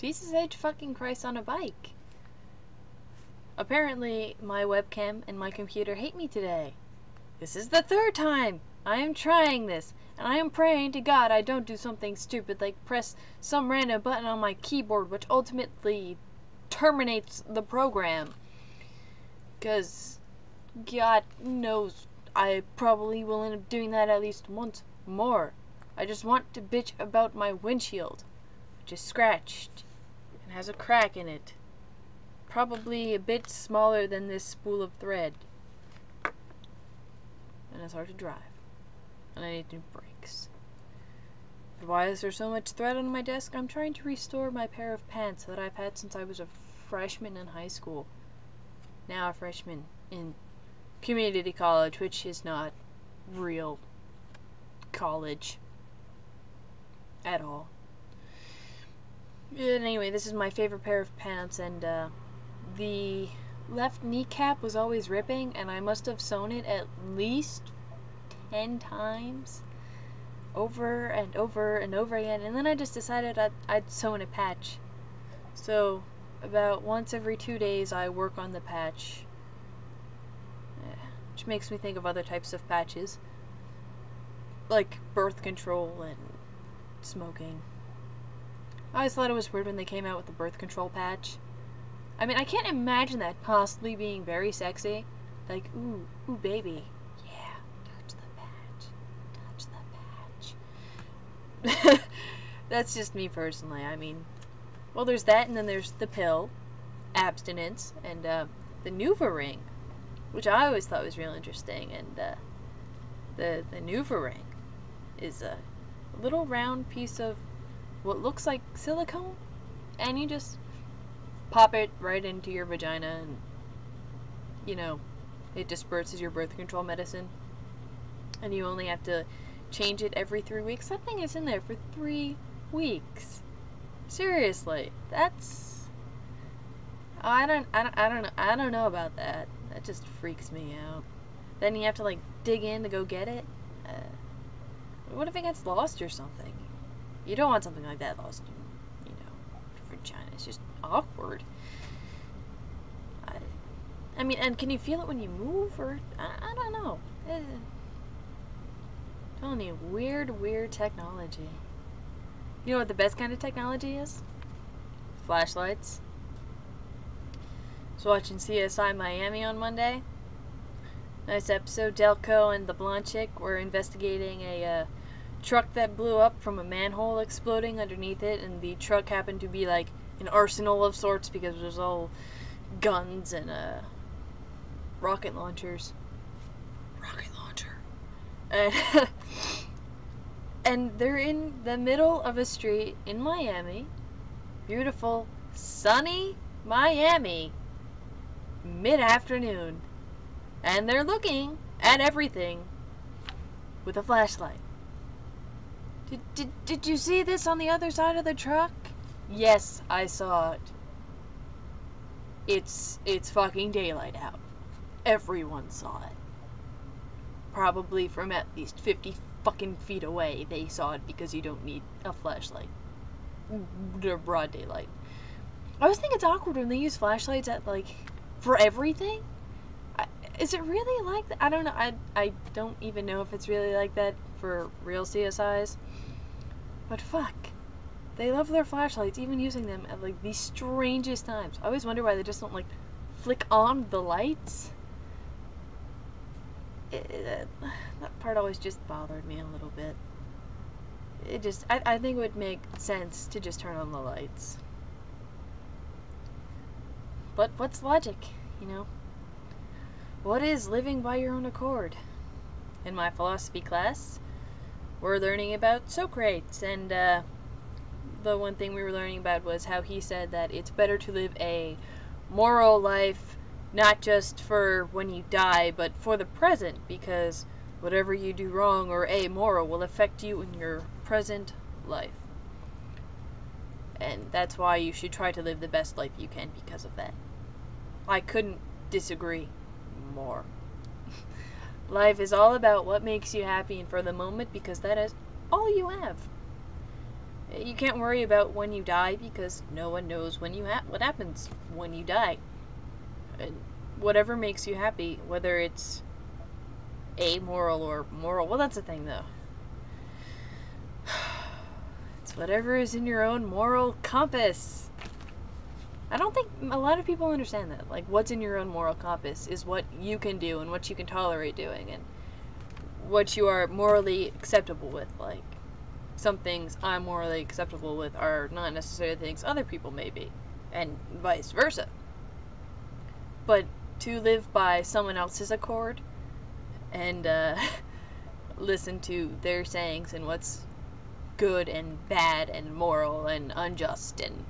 Jesus H fucking Christ on a bike. Apparently, my webcam and my computer hate me today. This is the third time I am trying this, and I am praying to God I don't do something stupid like press some random button on my keyboard which ultimately terminates the program. Because God knows I probably will end up doing that at least once more. I just want to bitch about my windshield, which is scratched and has a crack in it. Probably a bit smaller than this spool of thread. And it's hard to drive. And I need new brakes. Why is there so much thread on my desk? I'm trying to restore my pair of pants that I've had since I was a freshman in high school. Now a freshman in community college, which is not real college at all. Anyway, this is my favorite pair of pants, and the left kneecap was always ripping, and I must have sewn it at least 10 times over and over and over again, and then I just decided I'd sew in a patch. So about once every 2 days I work on the patch, which makes me think of other types of patches like birth control and smoking. I always thought it was weird when they came out with the birth control patch. I mean, I can't imagine that possibly being very sexy. Like, ooh baby, yeah, touch the patch. That's just me personally. I mean, well, there's that, and then there's the pill, abstinence, and the Nuva ring, which I always thought was real interesting. And the Nuva ring is a little round piece of what looks like silicone, and you just pop it right into your vagina, and you know, it disperses your birth control medicine, and you only have to change it every 3 weeks. That thing is in there for 3 weeks. Seriously, that's I don't know about that. That just freaks me out. Then you have to like dig in to go get it. What if it gets lost or something? You don't want something like that lost in, your vagina. It's just awkward. I mean, and can you feel it when you move, or I don't know. Telling you, weird technology. You know what the best kind of technology is? Flashlights. I was watching CSI Miami on Monday. Nice episode. Delco and the blonde chick were investigating a truck that blew up from a manhole exploding underneath it, and the truck happened to be like an arsenal of sorts because it was all guns and rocket launchers. And they're in the middle of a street in Miami, beautiful sunny Miami, mid-afternoon, and they're looking at everything with a flashlight. Did you see this on the other side of the truck? Yes, I saw it. It's fucking daylight out. Everyone saw it. Probably from at least 50 fucking feet away they saw it, because you don't need a flashlight. They're broad daylight. I always think it's awkward when they use flashlights at, like, for everything. Is it really like that? I don't know. I don't even know if it's really like that for real CSIs. But fuck. They love their flashlights, even using them at, like, the strangest times. I always wonder why they just don't, like, flick on the lights. That part always just bothered me a little bit. I think it would make sense to just turn on the lights. But what's logic, you know? What is living by your own accord? In my philosophy class, we're learning about Socrates, and the one thing we were learning about was how he said that it's better to live a moral life, not just for when you die, but for the present, because whatever you do wrong or amoral will affect you in your present life. And that's why you should try to live the best life you can because of that. I couldn't disagree more. Life is all about what makes you happy and for the moment, because that is all you have. You can't worry about when you die because no one knows when what happens when you die. And whatever makes you happy, whether it's amoral or moral, well, that's the thing though. It's whatever is in your own moral compass. I don't think a lot of people understand that. Like, what's in your own moral compass is what you can do and what you can tolerate doing and what you are morally acceptable with. Like, some things I'm morally acceptable with are not necessarily things other people may be, and vice versa. But to live by someone else's accord and listen to their sayings and what's good and bad and moral and unjust and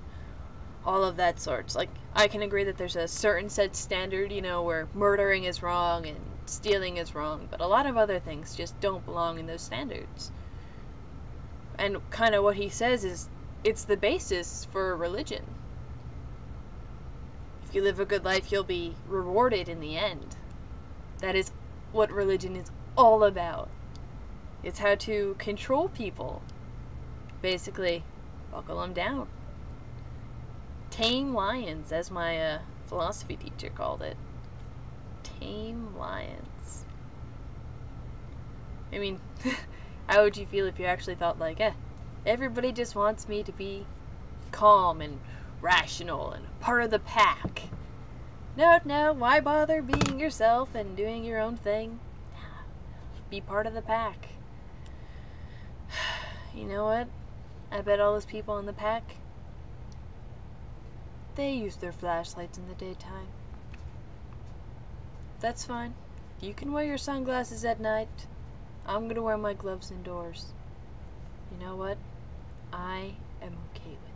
all of that sorts. Like, I can agree that there's a certain set standard, where murdering is wrong and stealing is wrong, but a lot of other things just don't belong in those standards. And kind of what he says is, it's the basis for religion. If you live a good life, you'll be rewarded in the end. That is what religion is all about. It's how to control people. Basically, buckle them down. Tame lions, as my philosophy teacher called it. Tame lions. I mean, how would you feel if you actually thought like, everybody just wants me to be calm and rational and part of the pack. No, why bother being yourself and doing your own thing? Be part of the pack. You know what? I bet all those people in the pack, they use their flashlights in the daytime. That's fine. You can wear your sunglasses at night. I'm gonna wear my gloves indoors. You know what? I am okay with it.